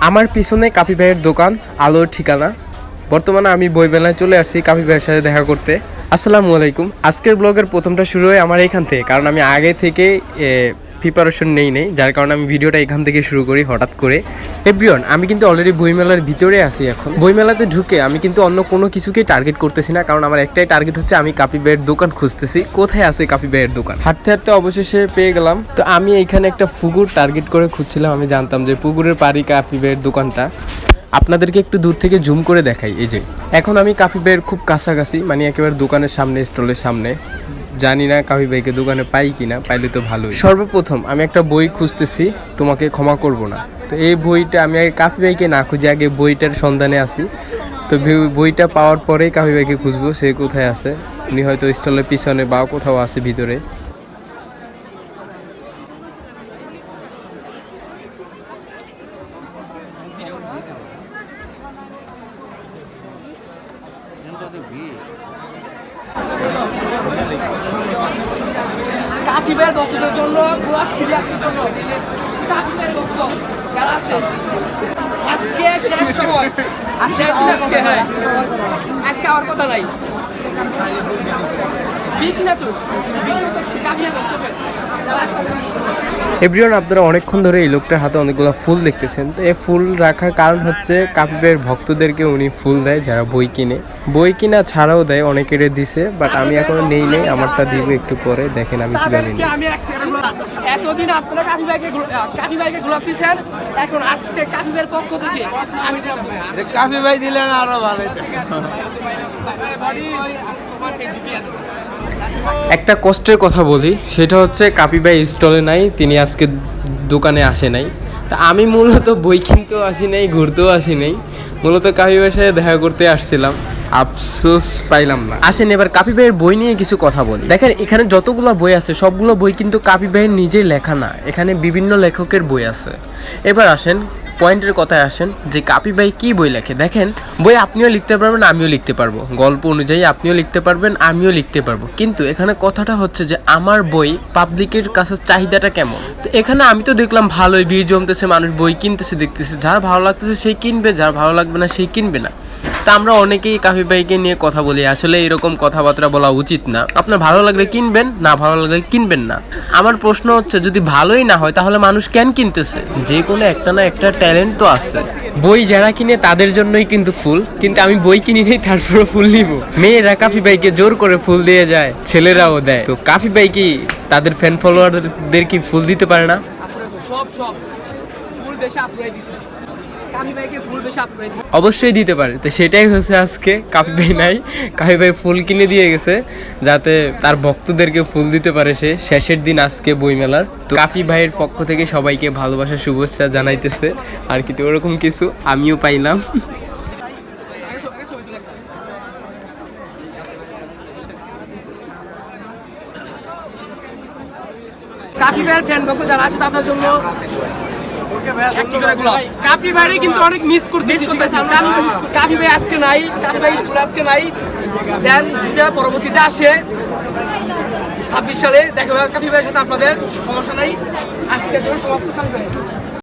আমার পিছনে কাপি ভাইয়ের দোকান, আলোর ঠিকানা। বর্তমানে আমি বইমেলায় চলে আসছি কাপি ভাইয়ের সাথে দেখা করতে। আসসালামু আলাইকুম। আজকের ব্লগের প্রথমটা শুরু হয় আমার এখান থেকে, কারণ আমি আগে থেকে প্রিপারেশন নেই, যার কারণে আমি ভিডিওটা এখান থেকে শুরু করি হঠাৎ করে। এভরিওয়ান, আমি কিন্তু অলরেডি বইমেলার ভিতরে আছি। এখন বইমেলাতে ঢুকে আমি কিন্তু অন্য কোনো কিছুকেই টার্গেট করতেছি না, কারণ আমার একটাই টার্গেট হচ্ছে আমি কাপি ভাইয়ের দোকান খুঁজতেছি, কোথায় আছে কাপি ভাইয়ের দোকান। হাঁটতে হাঁটতে অবশেষে পেয়ে গেলাম। তো আমি এইখানে একটা পুকুর টার্গেট করে খুঁজছিলাম। আমি জানতাম যে পুকুরের পাড়ি কাপি ভাইয়ের দোকানটা। আপনাদেরকে একটু দূর থেকে জুম করে দেখাই। এই যে এখন আমি কাপি ভাইয়ের খুব কাছাকাছি, মানে একেবারে দোকানের সামনে, স্টলের সামনে। জানি না কাপি ভাইকে দোকানে পাই কিনা, পাইলে তো ভালোই। সর্বপ্রথম আমি একটা বই খুঁজতেছি, তোমাকে ক্ষমা করব না। তো এই বইটা আমি আগে কাপি ভাইকে না খুঁজে আগে বইটার সন্ধানে আসি। তো বইটা পাওয়ার পরেই কাপি ভাইকে খুঁজবো, সে কোথায় আছে। উনি হয়তো স্টলের পিছনে বা কোথাও আছে ভিতরে। কাকিবের বক্তব্যের জন্য গোলাপ ফিরিয়াসের জন্য কাকিবের বক্তব্য যারা আছে আজকে শেষ সময় শেষ দিন আজকে। হ্যাঁ, আজকে আমার কথা নাই। বিকিনা তুই কাকিবের বক্তব্য এভরিওয়ান, আপনারা অনেকক্ষণ ধরে এই লোকটার হাতে অনেকগুলো ফুল দেখতেছেন। তো এই ফুল রাখার কারণ হচ্ছে কাপি ভাইয়ের ভক্তদেরকে উনি ফুল দেয় যারা বই কিনে। বই কিনা ছাড়াও দেয়, অনেকের দিছে, বাট আমি এখনো নেই। আমারটা দিব একটু পরে, দেখেন আমি কিভাবে নিই। এতদিন আপনারা কাপি ভাইকে গোলাপ দিচ্ছেন, এখন আজকে কাপি ভাইয়ের পক্ষ থেকে আমি কাপি ভাই দিলেন আরো ভালো। একটা কষ্টের কথা বলি, সেটা হচ্ছে কাপি ভাই স্টলে নাই, তিনি আজকে দোকানে আসে নাই। তা আমি মূলত বই কিনতেও আসি নাই, ঘুরতেও আসি নাই, মূলত কাপি ভাইয়ের সাথে দেখা করতে আসছিলাম। আফসোস পাইলাম না। আসেন এবার কাপি ভাইয়ের বই নিয়ে কিছু কথা বলি। দেখেন এখানে যতগুলো বই আছে সবগুলো বই কিন্তু কাপি ভাইয়ের নিজের লেখা না, এখানে বিভিন্ন লেখকের বই আছে। এবার আসেন পয়েন্টের কথায় আসেন যে কাপি ভাই কী বই লেখে। দেখেন বই আপনিও লিখতে পারবেন, আমিও লিখতে পারবো, গল্প অনুযায়ী আপনিও লিখতে পারবেন, আমিও লিখতে পারবো। কিন্তু এখানে কথাটা হচ্ছে যে আমার বই পাবলিকের কাছে চাহিদাটা কেমন। তো এখানে আমি তো দেখলাম ভালোই ভিড় জমতেছে, মানুষ বই কিনতেছে, দেখতেছে, যার ভালো লাগতেছে সেই কিনবে, যার ভালো লাগবে না সেই কিনবে না। তা আমরা অনেকেই কাপি ভাইকে নিয়ে কথা বলি, আসলে এরকম কথাবার্তা বলা উচিত না। আপনার ভালো লাগলে কিনবেন, না ভালো লাগলে কিনবেন না। আমার প্রশ্ন হচ্ছে যদি ভালোই না হয় তাহলে মানুষ কেন কিনতেছে? যে কোনো একটা না একটা ট্যালেন্ট তো আছে। বই যারা কিনে তাদের জন্যই কিন্তু ফুল, কিন্তু আমি বই কিনি নেই তারপরে ফুল নিব। মেয়েরা কাপি ভাইকে জোর করে ফুল দিয়ে যায়, ছেলেরাও দেয়। তো কাপি ভাই কি তাদের ফ্যান ফলোয়ারদের কি ফুল দিতে পারে না? সব ফুল বেশি আপুরাই দিছে। অবশ্যই দিতে পারে। তো সেটাই হচ্ছে আজকে কাপি ভাই নাই, কাপি ভাই ফুল কিনে দিয়ে গেছে যাতে তার ভক্তদেরকে ফুল দিতে পারে সে। শেষের দিন আজকে বইমেলার। তো কাপি ভাইয়ের পক্ষ থেকে সবাইকে ভালোবাসা শুভেচ্ছা জানাইতেছে আর কি ওরকম কিছু আমিও পাইলাম। কাপি ভাইয়ের ফ্যান ভক্ত যারা আছে তাদের জন্য কাপি ভাই কিন্তু অনেক মিস করতেছি। কাপি ভাই আজকে নাই, কাপি ভাই স্টুডেন্ট আজকে নাই। দেন যদি পরবর্তীতে আসে 26 সালে দেখা হবে কাপি ভাইয়ের সাথে, আপনাদের সমস্যা নাই। আজকের জন্য সমাপ্ত। কাপি ভাই।